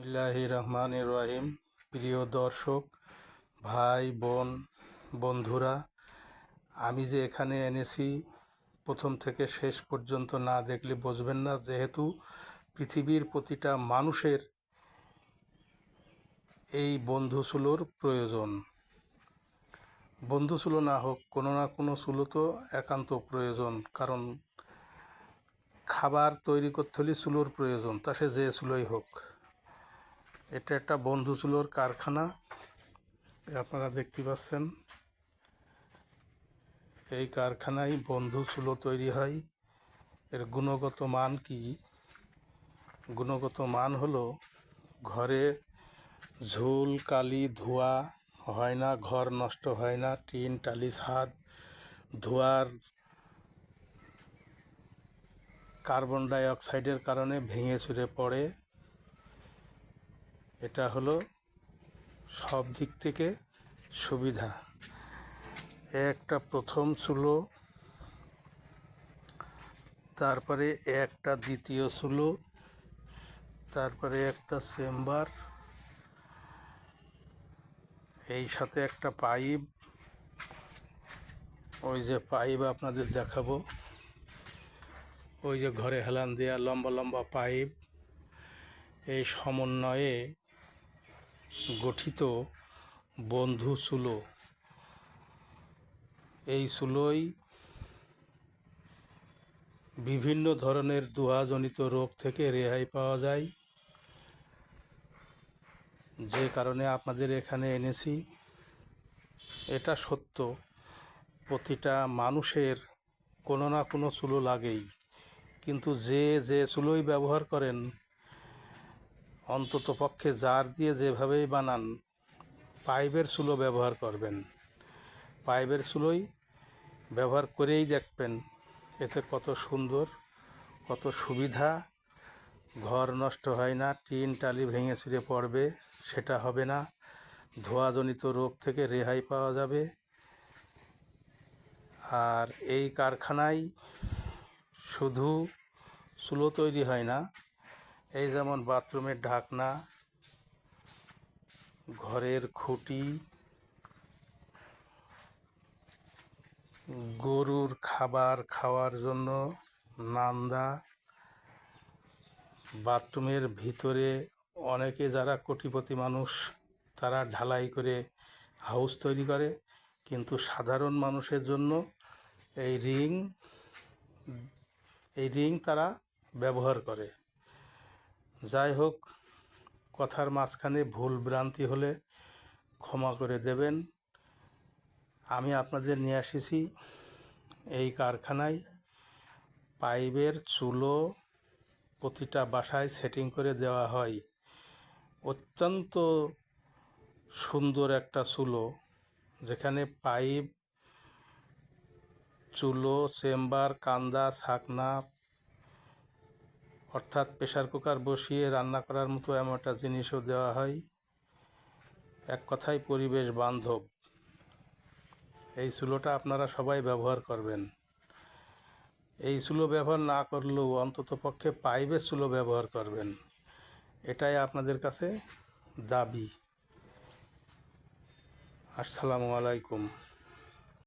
বিসমিল্লাহির রহমানির রহিম। প্রিয় দর্শক, ভাই বোন, বন্ধুরা, আমি যে এখানে এনেছি প্রথম থেকে শেষ পর্যন্ত না দেখলে বুঝবেন না, যেহেতু পৃথিবীর প্রতিটা মানুষের এই বন্ধুসুলোর প্রয়োজন। বন্ধুসুলো না হোক, কোনো না কোনো সুলো তো একান্ত প্রয়োজন, কারণ খাবার তৈরি করতে হলে চুলোর প্রয়োজন, তা সে যে চুলোই হোক। এটা একটা বন্ধুসুলোর কারখানা, আপনারা দেখতে পাচ্ছেন। এই কারখানায় বন্ধুসুলো তৈরি হয়। এর গুণগত মান কি? গুণগত মান হলো, ঘরে ঝুল কালি ধোঁয়া হয় না, ঘর নষ্ট হয় না, টিন টালি ছাদ ধোঁয়ার কার্বন ডাই অক্সাইডের কারণে ভেঙে চুরে পড়ে। এটা হলো সব দিক থেকে সুবিধা। একটা প্রথম চুলো, তারপরে একটা দ্বিতীয় চুলো, তারপরে একটা চেম্বার, এই সাথে একটা পাইপ। ওই যে পাইপ আপনাদের দেখাবো, ওই যে ঘরে হেলান দেওয়া লম্বা লম্বা পাইপ। এই সমন্বয়ে গঠিত বন্ধু চুলো। এই চুলোয় বিভিন্ন ধরনের ধোঁয়াজনিত রোগ থেকে রেহাই পাওয়া যায়, যে কারণে আপনাদের এখানে এনেছি। এটা সত্য, প্রতিটা মানুষের কোনো না কোনো চুলো লাগেই, কিন্তু যে চুলোই ব্যবহার করেন, অন্তত পক্ষে জার দিয়ে যেভাবেই বানান, পাইপের চুলো ব্যবহার করবেন। পাইপের চুলোই ব্যবহার করেই দেখবেন, এতে কত সুন্দর, কত সুবিধা। ঘর নষ্ট হয় না, টিন টালি ভেঙে চুরে পড়বে সেটা হবে না, ধোঁয়াজনিত রোগ থেকে রেহাই পাওয়া যাবে। আর এই কারখানায় শুধু চুলো তৈরি হয় না, এই যেমন বাথরুমের ঢাকনা, ঘরের খুঁটি, গরুর খাবার খাওয়ার জন্য নান্দা, বাথরুমের ভিতরে অনেকে যারা কোটিপতি মানুষ তারা ঢালাই করে হাউস তৈরি করে, কিন্তু সাধারণ মানুষের জন্য এই রিং তারা ব্যবহার করে। যাই হোক, কথার মাঝখানে ভুল ভ্রান্তি হলে ক্ষমা করে দেবেন। আমি আপনাদের নিয়ে এসেছি এই কারখানায় পাইপের চুলো প্রতিটা বাসায় সেটিং করে দেওয়া হয়। অত্যন্ত সুন্দর একটা চুলো, যেখানে পাইপ, চুলো, চেম্বার, কান্দা, ছাকনা, অর্থাৎ প্রেসার কুকার বসিয়ে রান্না করার মতো এমন একটা জিনিসও দেওয়া হয়। এক কথায় পরিবেশ বান্ধব। এই চুলোটা আপনারা সবাই ব্যবহার করবেন। এই চুলো ব্যবহার না করলেও অন্তত পক্ষে পাইপের চুলো ব্যবহার করবেন, এটাই আপনাদের কাছে দাবি। আসসালামু আলাইকুম।